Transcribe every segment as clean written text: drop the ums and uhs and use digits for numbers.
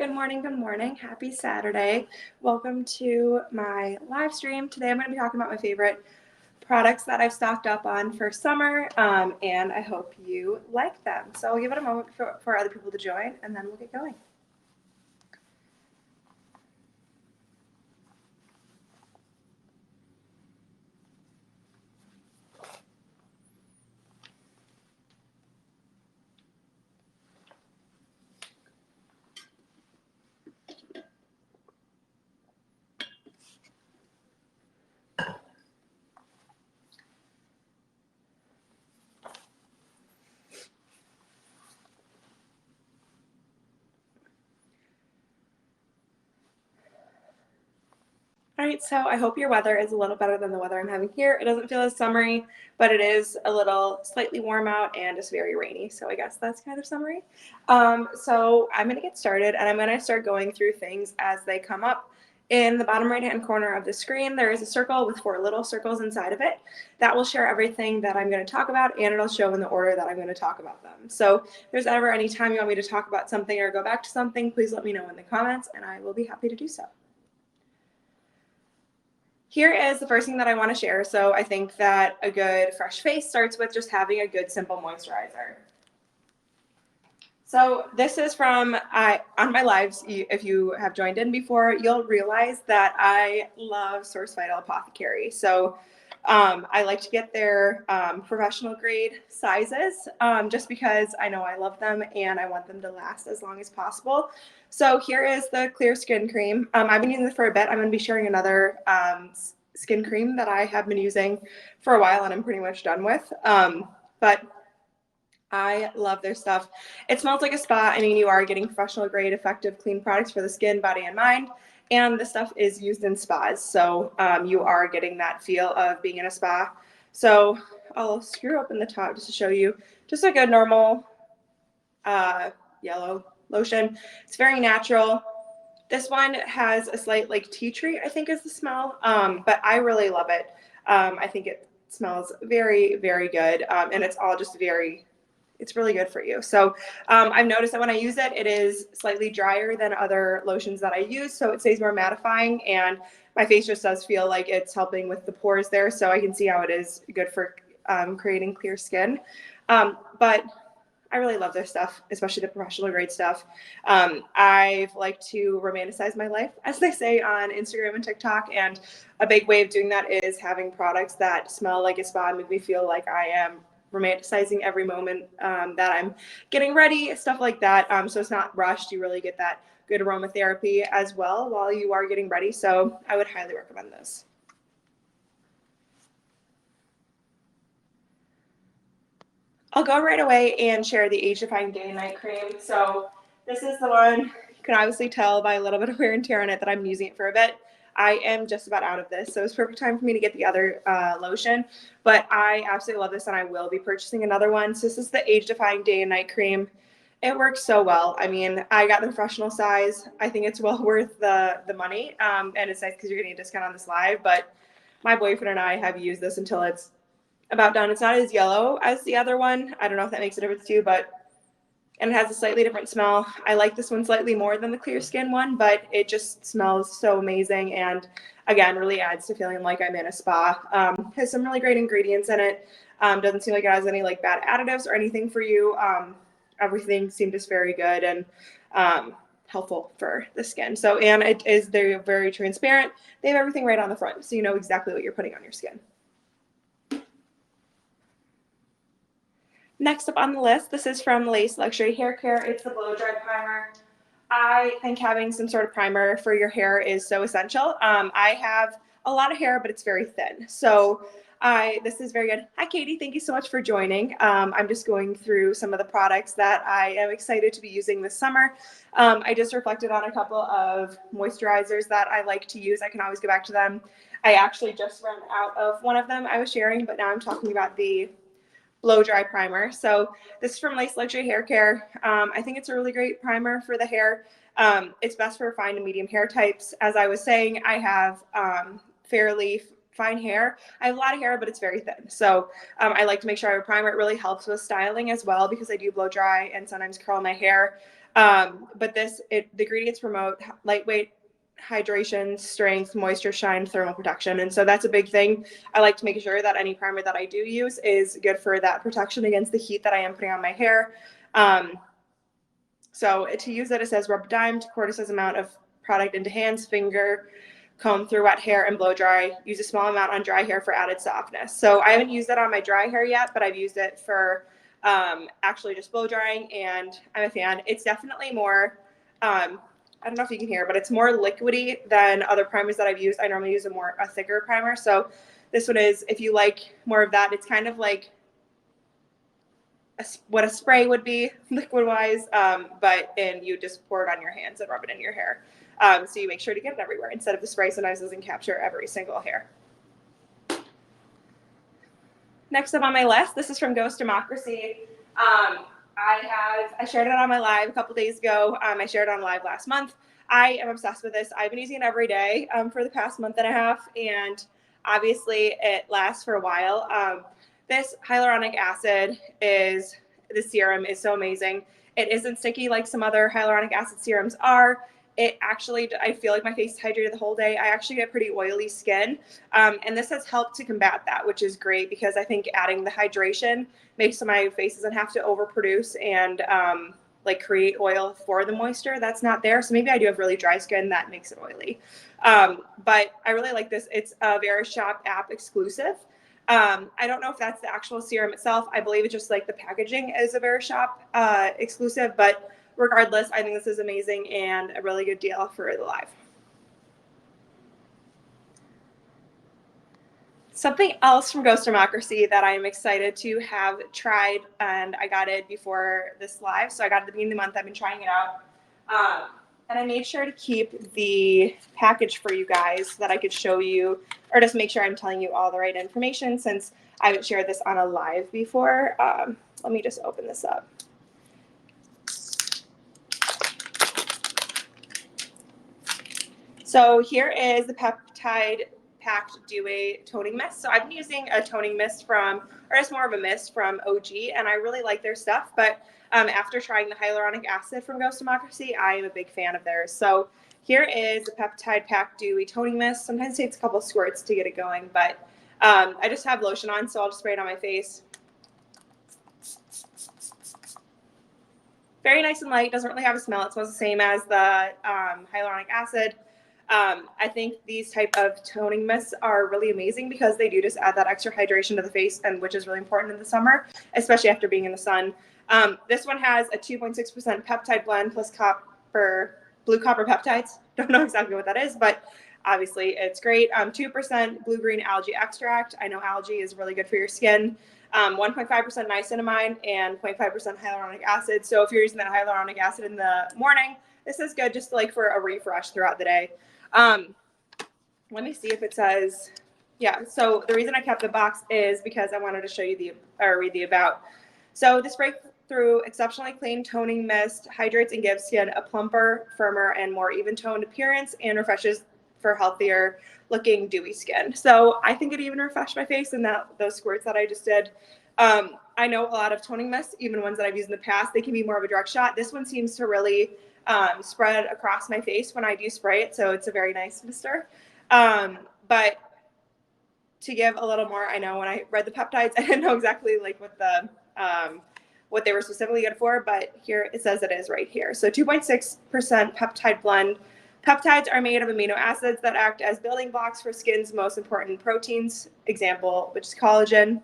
Good morning, good morning. Happy Saturday. Welcome to my live stream. Today I'm going to be talking about my favorite products that I've stocked up on for summer, and I hope you like them. So I'll give it a moment for other people to join, and then we'll get going. All right, so I hope your weather is a little better than the weather I'm having here. It doesn't feel as summery, but it is a little slightly warm out and it's very rainy. So I guess that's kind of summery. So I'm going to get started and I'm going to start going through things as they come up. In the bottom right-hand corner of the screen, there is a circle with 4 little circles inside of it. That will share everything that I'm going to talk about, and it'll show in the order that I'm going to talk about them. So if there's ever any time you want me to talk about something or go back to something, please let me know in the comments, and I will be happy to do so. Here is the first thing that I want to share. So I think that a good fresh face starts with just having a good simple moisturizer. So this is from on my lives. If you have joined in before, you'll realize that I love Source Vital Apothecary. So I like to get their professional grade sizes just because I know I love them and I want them to last as long as possible. So here is the clear skin cream. I've been using this for a bit. I'm going to be sharing another skin cream that I have been using for a while and I'm pretty much done with. But I love their stuff. It smells like a spa. I mean, you are getting professional grade, effective, clean products for the skin, body, and mind. And the stuff is used in spas. So you are getting that feel of being in a spa. So I'll screw open the top just to show you just like a normal yellow lotion. It's very natural. This one has a slight like tea tree, I think is the smell. But I really love it. I think it smells very, very good. And it's all just it's really good for you. So I've noticed that when I use it, it is slightly drier than other lotions that I use. So it stays more mattifying and my face just does feel like it's helping with the pores there. So I can see how it is good for creating clear skin. But I really love their stuff, especially the professional grade stuff. I've liked to romanticize my life, as they say on Instagram and TikTok. And a big way of doing that is having products that smell like a spa and make me feel like I am romanticizing every moment that I'm getting ready, stuff like that. So it's not rushed. You really get that good aromatherapy as well while you are getting ready. So I would highly recommend this. I'll go right away and share the Age-Defying Day and Night Cream. So this is the one, you can obviously tell by a little bit of wear and tear on it that I'm using it for a bit. I am just about out of this, so it's perfect time for me to get the other lotion. But I absolutely love this, and I will be purchasing another one. So this is the Age-Defying Day and Night Cream. It works so well. I mean, I got the professional size. I think it's well worth the money, and it's nice because you're getting a discount on this live. But my boyfriend and I have used this until it's about done. It's not as yellow as the other one. I don't know if that makes a difference to you, and it has a slightly different smell. I like this one slightly more than the clear skin one, but it just smells so amazing. And again, really adds to feeling like I'm in a spa. Has some really great ingredients in it. Doesn't seem like it has any like bad additives or anything for you. Everything seemed just very good and helpful for the skin. So, and they're very transparent. They have everything right on the front, so you know exactly what you're putting on your skin. Next up on the list, this is from Lace Luxury Hair Care. It's the Blow Dry Primer. I think having some sort of primer for your hair is so essential. I have a lot of hair, but it's very thin. So this is very good. Hi, Katie. Thank you so much for joining. I'm just going through some of the products that I am excited to be using this summer. I just reflected on a couple of moisturizers that I like to use. I can always go back to them. I actually just ran out of one of them I was sharing, but now I'm talking about the Blow Dry Primer. So this is from Lace Luxury Hair Care. I think it's a really great primer for the hair. It's best for fine to medium hair types. As I was saying, I have fairly fine hair. I have a lot of hair, but it's very thin. So I like to make sure I have a primer. It really helps with styling as well because I do blow dry and sometimes curl my hair. But the ingredients promote lightweight, hydration, strength, moisture, shine, thermal protection. And so that's a big thing. I like to make sure that any primer that I do use is good for that protection against the heat that I am putting on my hair. So to use it says rub a dime to quarter size amount of product into hands, finger, comb through wet hair and blow dry. Use a small amount on dry hair for added softness. So I haven't used that on my dry hair yet, but I've used it for actually just blow drying, and I'm a fan. It's definitely more, I don't know if you can hear, but it's more liquidy than other primers that I've used. I normally use a thicker primer. So this one is, if you like more of that, it's kind of like what a spray would be liquid wise, and you just pour it on your hands and rub it in your hair. So you make sure to get it everywhere instead of the spray sometimes doesn't capture every single hair. Next up on my list, this is from Ghost Democracy. I shared it on my live a couple days ago. I shared it on live last month. I am obsessed with this. I've been using it every day for the past month and a half, and obviously it lasts for a while. This hyaluronic acid the serum is so amazing. It isn't sticky like some other hyaluronic acid serums are. It actually, I feel like my face is hydrated the whole day. I actually get pretty oily skin. And this has helped to combat that, which is great because I think adding the hydration makes so my face doesn't have to overproduce and like create oil for the moisture that's not there. So maybe I do have really dry skin that makes it oily. But I really like this. It's a Verishop app exclusive. I don't know if that's the actual serum itself. I believe it's just like the packaging is a Verishop exclusive, but regardless, I think this is amazing and a really good deal for the live. Something else from Ghost Democracy that I'm excited to have tried, and I got it before this live, so I got it at the beginning of the month. I've been trying it out. And I made sure to keep the package for you guys so that I could show you, or just make sure I'm telling you all the right information since I haven't shared this on a live before. Let me just open this up. So here is the peptide packed dewy toning mist. So I've been using a toning mist or it's more of a mist from OG, and I really like their stuff. But after trying the hyaluronic acid from Ghost Democracy, I am a big fan of theirs. So here is the peptide packed dewy toning mist. Sometimes it takes a couple squirts to get it going, but I just have lotion on, so I'll just spray it on my face. Very nice and light. Doesn't really have a smell. It smells the same as the hyaluronic acid. I think these type of toning mists are really amazing because they do just add that extra hydration to the face, and which is really important in the summer, especially after being in the sun. This one has a 2.6% peptide blend plus blue copper peptides. Don't know exactly what that is, but obviously it's great. 2% blue-green algae extract. I know algae is really good for your skin. 1.5% niacinamide and 0.5% hyaluronic acid. So if you're using that hyaluronic acid in the morning, this is good just like for a refresh throughout the day. Let me see if it says, yeah. So the reason I kept the box is because I wanted to show you read the about. So this breakthrough exceptionally clean toning mist hydrates and gives skin a plumper, firmer, and more even toned appearance and refreshes for healthier looking dewy skin. So I think it even refreshed my face in those squirts that I just did. I know a lot of toning mists, even ones that I've used in the past, they can be more of a direct shot. This one seems to really spread across my face when I do spray it, so it's a very nice mister. But to give a little more, I know when I read the peptides, I didn't know exactly like what they were specifically good for, but here it says it is right here. So 2.6% peptide blend. Peptides are made of amino acids that act as building blocks for skin's most important proteins, example, which is collagen.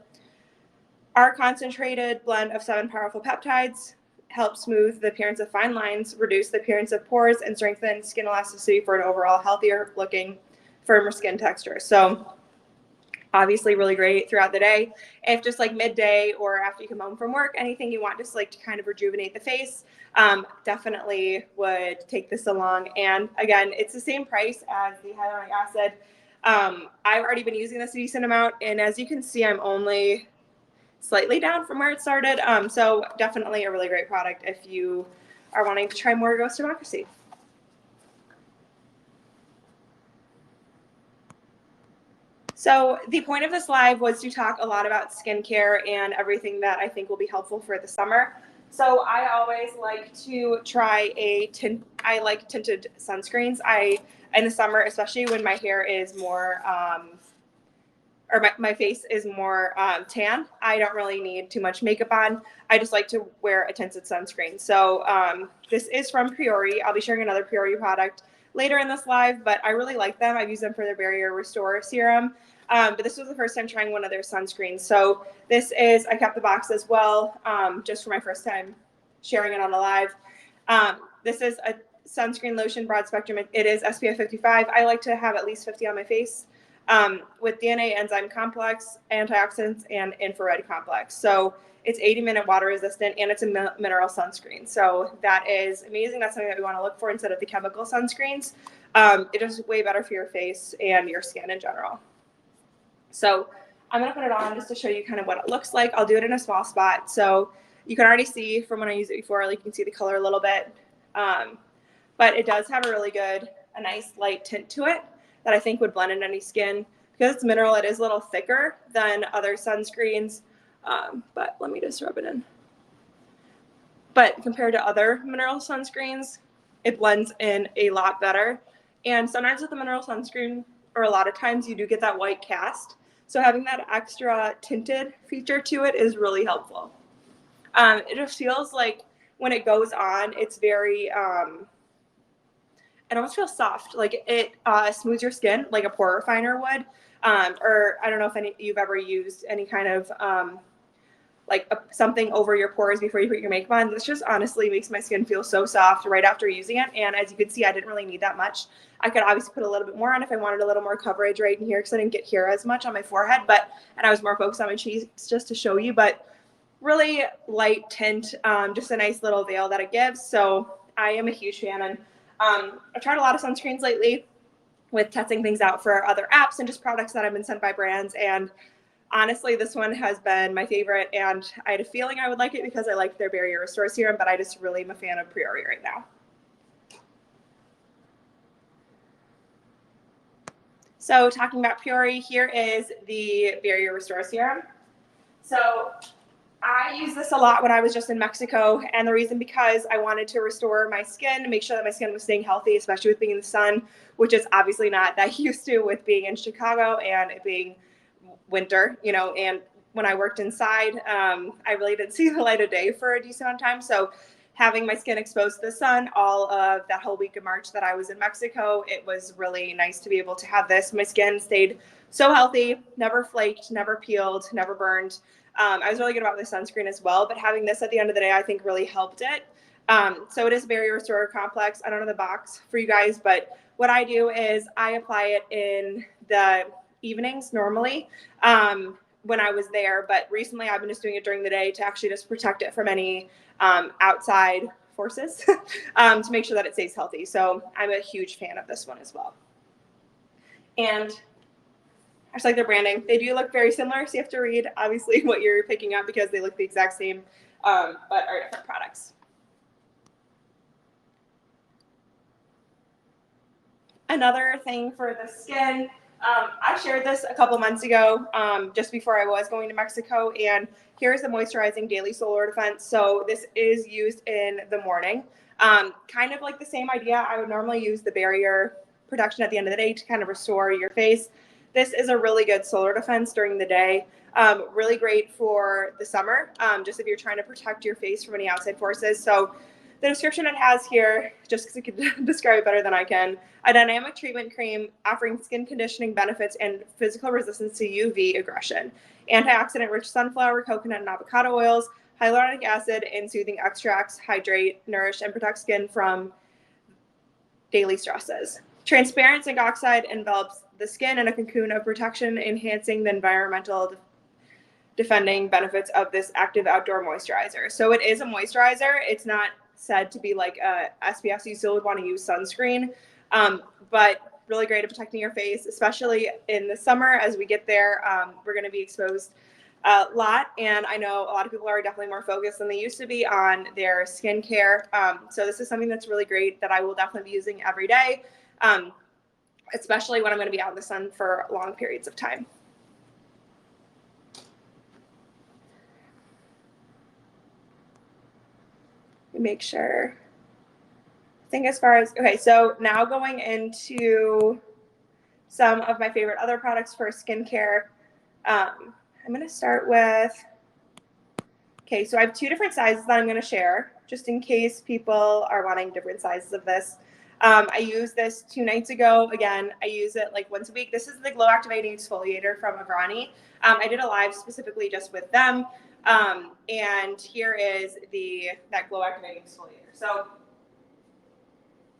Our concentrated blend of 7 powerful peptides helps smooth the appearance of fine lines, reduce the appearance of pores, and strengthen skin elasticity for an overall healthier looking, firmer skin texture. So obviously really great throughout the day. If just like midday or after you come home from work, anything you want just like to kind of rejuvenate the face, definitely would take this along. And again, it's the same price as the hyaluronic acid. I've already been using this a decent amount, and as you can see, I'm only slightly down from where it started. So definitely a really great product if you are wanting to try more Ghost Democracy. So the point of this live was to talk a lot about skincare and everything that I think will be helpful for the summer. So I always like to try I like tinted sunscreens. In the summer, especially when my hair is more, or my face is more tan, I don't really need too much makeup on. I just like to wear a tinted sunscreen. So this is from Priori. I'll be sharing another Priori product later in this live, but I really like them. I've used them for their Barrier Restore Serum. But this was the first time trying one of their sunscreens. So I kept the box as well, just for my first time sharing it on the live. This is a sunscreen lotion, broad spectrum. It is SPF 55. I like to have at least 50 on my face, with DNA enzyme complex, antioxidants, and infrared complex. So it's 80-minute water resistant, and it's a mineral sunscreen. So that is amazing. That's something that we want to look for instead of the chemical sunscreens. It is way better for your face and your skin in general. So I'm going to put it on just to show you kind of what it looks like. I'll do it in a small spot. So you can already see from when I used it before, like you can see the color a little bit. But it does have a nice light tint to it that I think would blend in any skin. Because it's mineral, it is a little thicker than other sunscreens. But let me just rub it in. But compared to other mineral sunscreens, it blends in a lot better. And sometimes with the mineral sunscreen, or a lot of times, you do get that white cast. So having that extra tinted feature to it is really helpful. It just feels like when it goes on, it's very, it almost feels soft. Like it smooths your skin like a pore refiner would. Or I don't know if you've ever used any kind of something over your pores before you put your makeup on. This just honestly makes my skin feel so soft right after using it. And as you can see, I didn't really need that much. I could obviously put a little bit more on if I wanted a little more coverage right in here, because I didn't get here as much on my forehead, and I was more focused on my cheeks just to show you, but really light tint, just a nice little veil that it gives. So I am a huge fan. And I've tried a lot of sunscreens lately with testing things out for other apps and just products that have been sent by brands. And honestly, this one has been my favorite, and I had a feeling I would like it because I like their Barrier Restore Serum, but I just really am a fan of Priori right now. So talking about Priori, here is the Barrier Restore Serum. So I used this a lot when I was just in Mexico, and the reason because I wanted to restore my skin, to make sure that my skin was staying healthy, especially with being in the sun, which is obviously not that used to with being in Chicago and it being winter, and when I worked inside, I really didn't see the light of day for a decent amount of time. So having my skin exposed to the sun all of that whole week of March that I was in Mexico, it was really nice to be able to have this. My skin stayed so healthy, never flaked, never peeled, never burned. I was really good about the sunscreen as well, but having this at the end of the day, I think really helped it. So it is Barrier Restorer Complex. I don't know the box for you guys, but what I do is I apply it in the evenings normally when I was there, but recently I've been just doing it during the day to actually just protect it from any outside forces to make sure that it stays healthy. So I'm a huge fan of this one as well. And I just like their branding. They do look very similar, so you have to read obviously what you're picking up because they look the exact same, but are different products. Another thing for the skin, I shared this a couple months ago, just before I was going to Mexico, and here's the Moisturizing Daily Solar Defense. So this is used in the morning. Kind of like the same idea. I would normally use the barrier protection at the end of the day to kind of restore your face. This is a really good solar defense during the day. Really great for the summer, just if you're trying to protect your face from any outside forces. So the description it has here, just because it can describe it better than I can, a dynamic treatment cream offering skin conditioning benefits and physical resistance to UV aggression. Antioxidant-rich sunflower, coconut, and avocado oils, hyaluronic acid, and soothing extracts hydrate, nourish, and protect skin from daily stresses. Transparent zinc oxide envelops the skin in a cocoon of protection, enhancing the environmental defending benefits of this active outdoor moisturizer. So it is a moisturizer. It's not said to be like a SPF, so you still would want to use sunscreen, but really great at protecting your face, especially in the summer. As we get there, we're going to be exposed a lot, and I know a lot of people are definitely more focused than they used to be on their skincare. So this is something that's really great that I will definitely be using every day. especially when I'm going to be out in the sun for long periods of time. Make sure. I think as far as, okay, so now going into some of my favorite other products for skincare. I'm going to start with, okay, so I have 2 different sizes that I'm going to share, just in case people are wanting different sizes of this. I used this 2 nights ago. Again, I use it like once a week. This is the Glow Activating Exfoliator from Avrani. I did a live specifically just with them. And here is that Glow Activating Exfoliator. So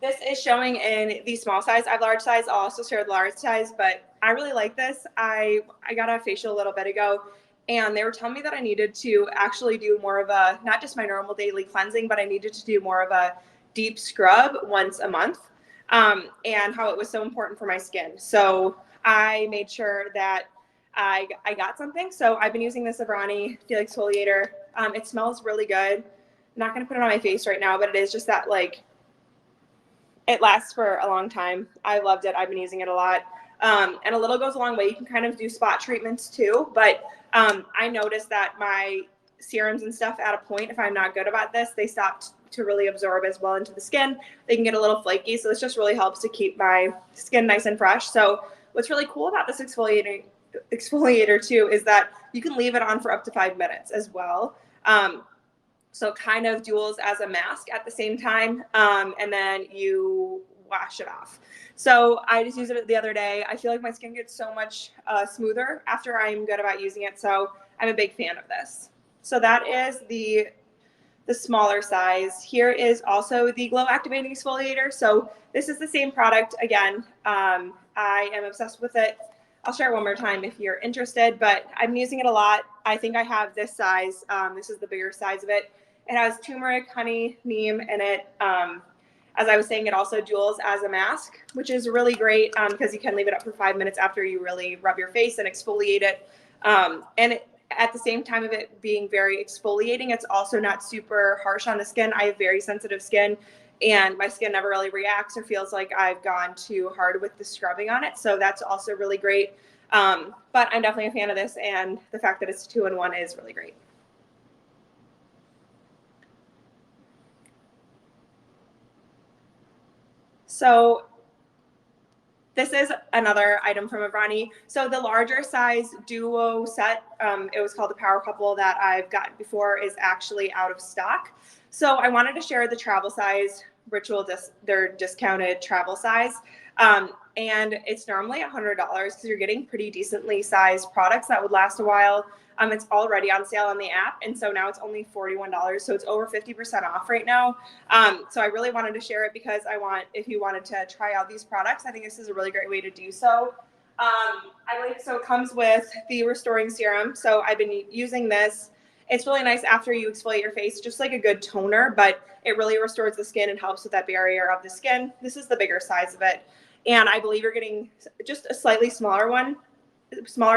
this is showing in the small size. I have large size. I'll also share the large size, but I really like this. I got a facial a little bit ago, and they were telling me that I needed to actually do more of a, not just my normal daily cleansing, but I needed to do more of a deep scrub once a month, and how it was so important for my skin. So I made sure that I got something. So I've been using this Avrani Daily Exfoliator. It smells really good. I'm not going to put it on my face right now, but it is just that, like, it lasts for a long time. I loved it. I've been using it a lot. And a little goes a long way. You can kind of do spot treatments too, but I noticed that my serums and stuff at a point, if I'm not good about this, they stopped to really absorb as well into the skin. They can get a little flaky, so this just really helps to keep my skin nice and fresh. So what's really cool about this exfoliator too is that you can leave it on for up to 5 minutes as well. So it kind of duels as a mask at the same time, and then you wash it off. So I just used it the other day. I feel like my skin gets so much smoother after I'm good about using it, so I'm a big fan of this. So that is the smaller size. Here is also the Glow Activating Exfoliator. So this is the same product. Again, I am obsessed with it. I'll share it one more time if you're interested, but I'm using it a lot. I think I have this size. This is the bigger size of it. It has turmeric, honey, neem in it. As I was saying, it also duels as a mask, which is really great because you can leave it up for 5 minutes after you really rub your face and exfoliate it. At the same time of it being very exfoliating, it's also not super harsh on the skin. I have very sensitive skin, and my skin never really reacts or feels like I've gone too hard with the scrubbing on it. So that's also really great. But I'm definitely a fan of this, and the fact that it's 2-in-1 is really great. So this is another item from Avrani. So the larger size duo set, it was called the Power Couple, that I've gotten before, is actually out of stock. So I wanted to share the travel size, their discounted travel size. And it's normally $100 because you're getting pretty decently sized products that would last a while. It's already on sale on the app, and so now it's only $41, so it's over 50% off right now. So I really wanted to share it because if you wanted to try out these products, I think this is a really great way to do so. So it comes with the Restoring Serum. So I've been using this. It's really nice after you exfoliate your face, just like a good toner, but it really restores the skin and helps with that barrier of the skin. This is the bigger size of it. And I believe you're getting just a slightly smaller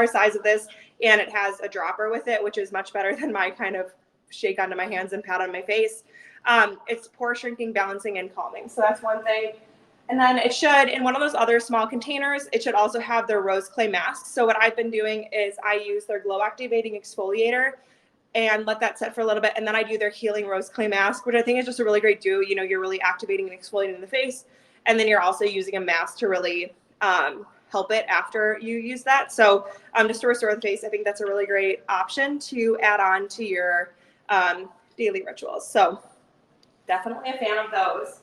size of this, and it has a dropper with it, which is much better than my kind of shake onto my hands and pat on my face. It's pore shrinking, balancing, and calming. So that's one thing. And then it should, in one of those other small containers, it should also have their rose clay mask. So what I've been doing is I use their Glow Activating Exfoliator and let that set for a little bit. And then I do their Healing Rose Clay Mask, which I think is just a really great duo. You know, you're really activating and exfoliating the face, and then you're also using a mask to really help it after you use that. So just to restore the face, I think that's a really great option to add on to your daily rituals. So definitely a fan of those.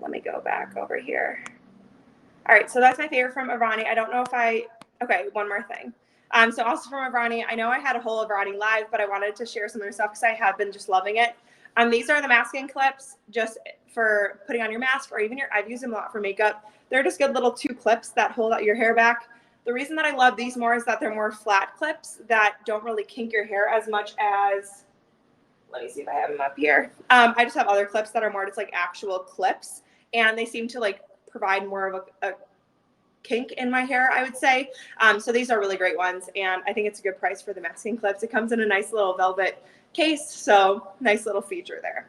Let me go back over here. All right, so that's my favorite from Avrani. I don't know if okay, one more thing. So also from Avrani, I know I had a whole Avrani live, but I wanted to share some of their stuff because I have been just loving it. These are the masking clips just for putting on your mask, or even I've used them a lot for makeup. They're just good little 2 clips that hold out your hair back. The reason that I love these more is that they're more flat clips that don't really kink your hair as much as, let me see if I have them up here. I just have other clips that are more just like actual clips, and they seem to like provide more of a kink in my hair, I would say. So these are really great ones, and I think it's a good price for the masking clips. It comes in a nice little velvet case, so nice little feature there.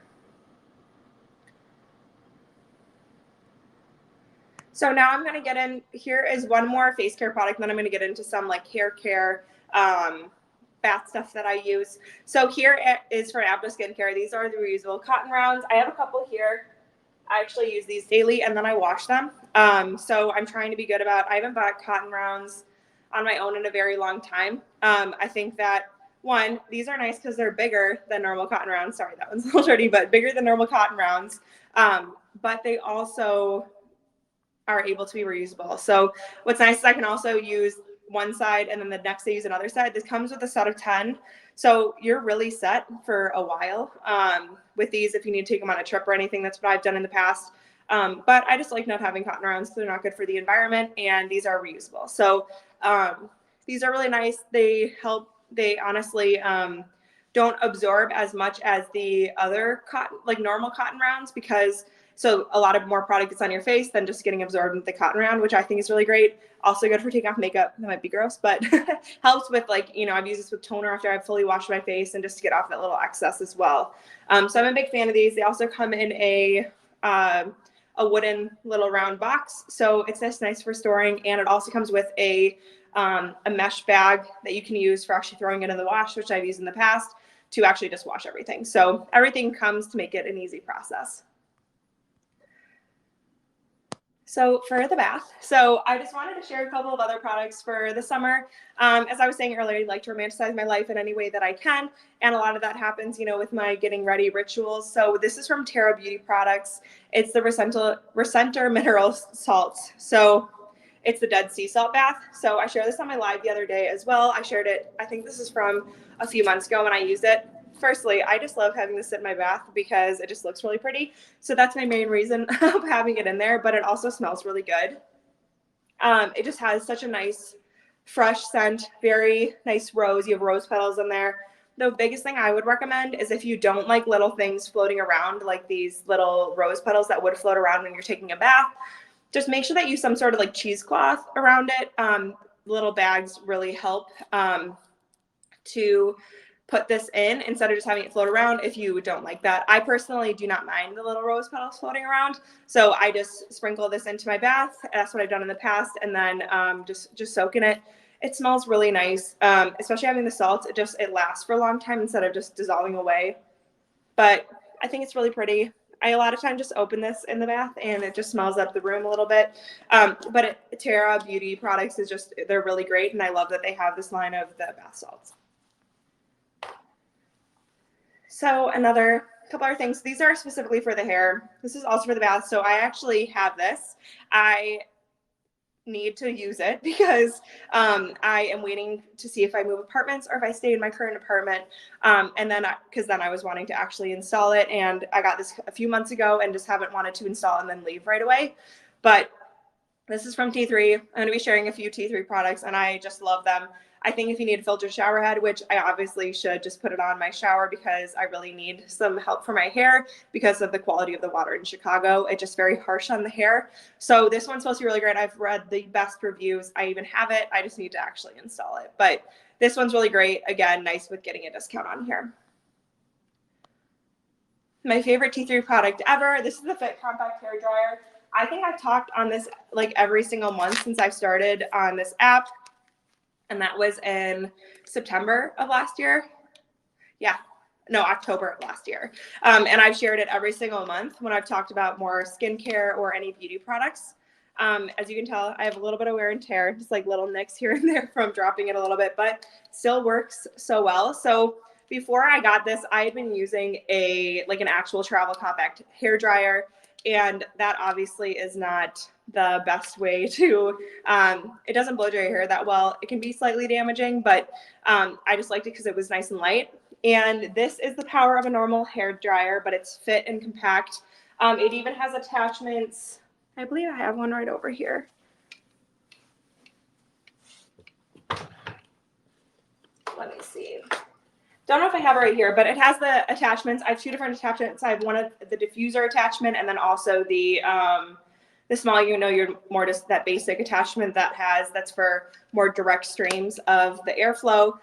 So now I'm going to get in, here is one more face care product, and then I'm going to get into some like hair care, bath stuff that I use. So here is for Abdo Skincare. These are the reusable cotton rounds. I have a couple here. I actually use these daily and then I wash them. So I'm trying to be good about, I haven't bought cotton rounds on my own in a very long time. I think that one, these are nice because they're bigger than normal cotton rounds. Sorry, that one's a little dirty, but bigger than normal cotton rounds. But they also are able to be reusable. So what's nice is I can also use one side and then the next day use another side. This comes with a set of 10. So you're really set for a while with these if you need to take them on a trip or anything. That's what I've done in the past. But I just like not having cotton rounds because they're not good for the environment, and these are reusable. So these are really nice. They help, they honestly don't absorb as much as the other cotton, like normal cotton rounds, because so a lot of more product gets on your face than just getting absorbed with the cotton round, which I think is really great. Also good for taking off makeup. That might be gross, but helps with like, you know, I've used this with toner after I've fully washed my face and just to get off that little excess as well. So I'm a big fan of these. They also come in a wooden little round box. So it's just nice for storing. And it also comes with a mesh bag that you can use for actually throwing it in the wash, which I've used in the past to actually just wash everything. So everything comes to make it an easy process. So for the bath, so I just wanted to share a couple of other products for the summer. As I was saying earlier, I'd like to romanticize my life in any way that I can. And a lot of that happens, you know, with my getting ready rituals. So this is from Terra Beauty Products. It's the Recenter Mineral Salts. So it's the Dead Sea Salt bath. So I shared this on my live the other day as well. I shared it, I think this is from a few months ago when I used it. Firstly, I just love having this sit in my bath because it just looks really pretty. So that's my main reason of having it in there, but it also smells really good. It just has such a nice, fresh scent, very nice rose. You have rose petals in there. The biggest thing I would recommend is if you don't like little things floating around, like these little rose petals that would float around when you're taking a bath, just make sure that you use some sort of like cheesecloth around it. Little bags really help to put this in instead of just having it float around if you don't like that. I personally do not mind the little rose petals floating around. So I just sprinkle this into my bath. That's what I've done in the past. And then just soak in it. It smells really nice, especially having the salts. It lasts for a long time instead of just dissolving away. But I think it's really pretty. I a lot of times just open this in the bath and it just smells up the room a little bit. But Terra Beauty Products is just, they're really great. And I love that they have this line of the bath salts. So another couple other things. These are specifically for the hair. This is also for the bath. So I actually have this. I need to use it because I am waiting to see if I move apartments or if I stay in my current apartment. And then, because then I was wanting to actually install it, and I got this a few months ago and just haven't wanted to install and then leave right away. But this is from T3. I'm going to be sharing a few T3 products, and I just love them. I think if you need a filtered shower head, which I obviously should just put it on my shower because I really need some help for my hair because of the quality of the water in Chicago. It's just very harsh on the hair. So this one's supposed to be really great. I've read the best reviews. I even have it. I just need to actually install it. But this one's really great. Again, nice with getting a discount on here. My favorite T3 product ever. This is the Fit Compact Hair Dryer. I think I've talked on this like every single month since I've started on this app. And that was in September of last year. Yeah, no, October of last year. And I've shared it every single month when I've talked about more skincare or any beauty products. As you can tell, I have a little bit of wear and tear, just like little nicks here and there from dropping it a little bit, but still works so well. So before I got this, I had been using an actual travel compact hair dryer. And that obviously is not the best way to, it doesn't blow dry your hair that well. It can be slightly damaging, but I just liked it because it was nice and light. And this is the power of a normal hair dryer, but it's fit and compact. It even has attachments. I believe I have one right over here. Let me see. Don't know if I have it right here, but it has the attachments. I have two different attachments. I have one of the diffuser attachment and then also the small, you're more just that basic attachment that's for more direct streams of the airflow.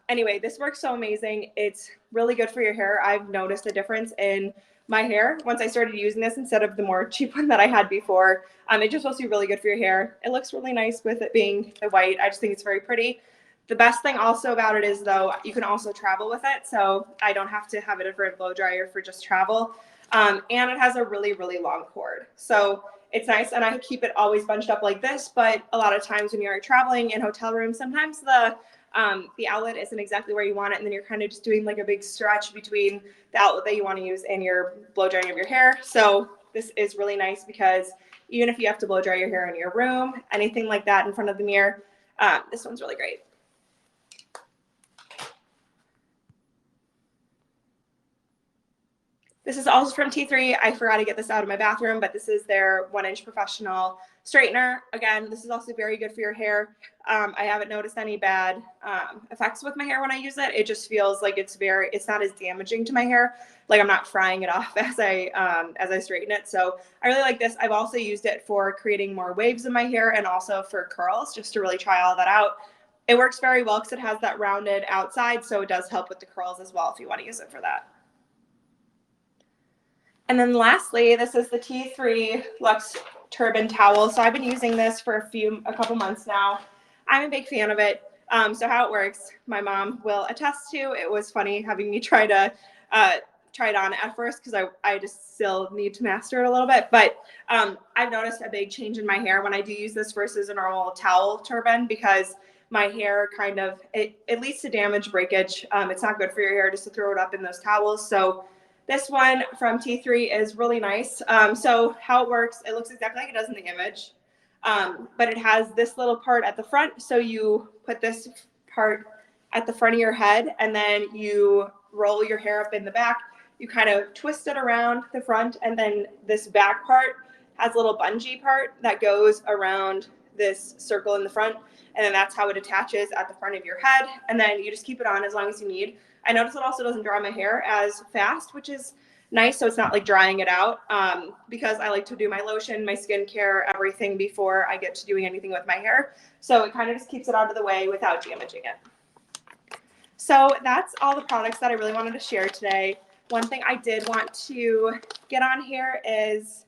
Anyway, this works so amazing. It's really good for your hair. I've noticed a difference in my hair once I started using this instead of the more cheap one that I had before. It's just supposed to be really good for your hair. It looks really nice with it being the white. I just think it's very pretty. The best thing also about it is, though, you can also travel with it. So I don't have to have a different blow dryer for just travel. And it has a really, really long cord. So it's nice. And I keep it always bunched up like this. But a lot of times when you're traveling in hotel rooms, sometimes the outlet isn't exactly where you want it. And then you're kind of just doing like a big stretch between the outlet that you want to use and your blow drying of your hair. So this is really nice because even if you have to blow dry your hair in your room, anything like that in front of the mirror, this one's really great. This is also from T3. I forgot to get this out of my bathroom, but this is their 1-inch professional straightener. Again, this is also very good for your hair. I haven't noticed any bad effects with my hair when I use it. It just feels like it's not as damaging to my hair. Like I'm not frying it off as I straighten it. So I really like this. I've also used it for creating more waves in my hair and also for curls, just to really try all that out. It works very well because it has that rounded outside, so it does help with the curls as well if you want to use it for that. And then lastly, this is the T3 Luxe Turbine towel. So I've been using this for a couple months now. I'm a big fan of it. So how it works, my mom will attest to. It was funny having me try it on at first because I just still need to master it a little bit. But I've noticed a big change in my hair when I do use this versus a normal towel turban because my hair it leads to damage, breakage. It's not good for your hair just to throw it up in those towels. So this one from T3 is really nice. So how it works, it looks exactly like it does in the image, but it has this little part at the front. So you put this part at the front of your head and then you roll your hair up in the back. You kind of twist it around the front, and then this back part has a little bungee part that goes around this circle in the front, and then that's how it attaches at the front of your head, and then you just keep it on as long as you need. I notice it also doesn't dry my hair as fast, which is nice, so it's not like drying it out, because I like to do my lotion, my skincare, everything before I get to doing anything with my hair, so it kind of just keeps it out of the way without damaging it. So that's all the products that I really wanted to share today. One thing I did want to get on here is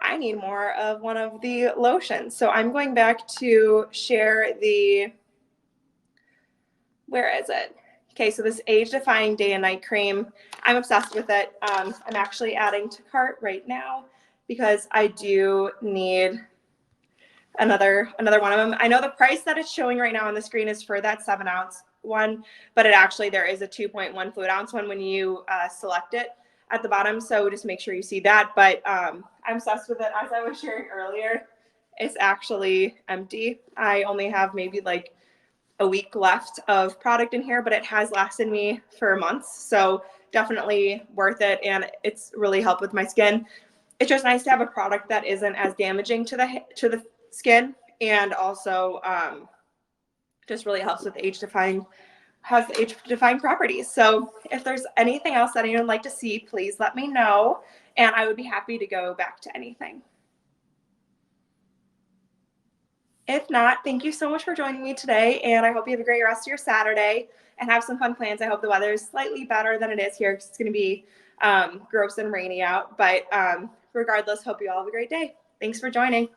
I need more of one of the lotions. So I'm going back to share where is it? Okay, so this Age-Defying Day and Night Cream, I'm obsessed with it. I'm actually adding to cart right now because I do need another one of them. I know the price that it's showing right now on the screen is for that 7-ounce one, but there is a 2.1 fluid ounce one when you select it at the bottom, so just make sure you see that. But I'm obsessed with it. As I was sharing earlier, it's actually empty. I only have maybe like a week left of product in here, but it has lasted me for months, so definitely worth it, and it's really helped with my skin. It's just nice to have a product that isn't as damaging to the skin, and also just really helps with age-defying properties. So if there's anything else that anyone would like to see, please let me know, and I would be happy to go back to anything. If not, thank you so much for joining me today, and I hope you have a great rest of your Saturday and have some fun plans. I hope the weather is slightly better than it is here because it's going to be gross and rainy out, but regardless, hope you all have a great day. Thanks for joining.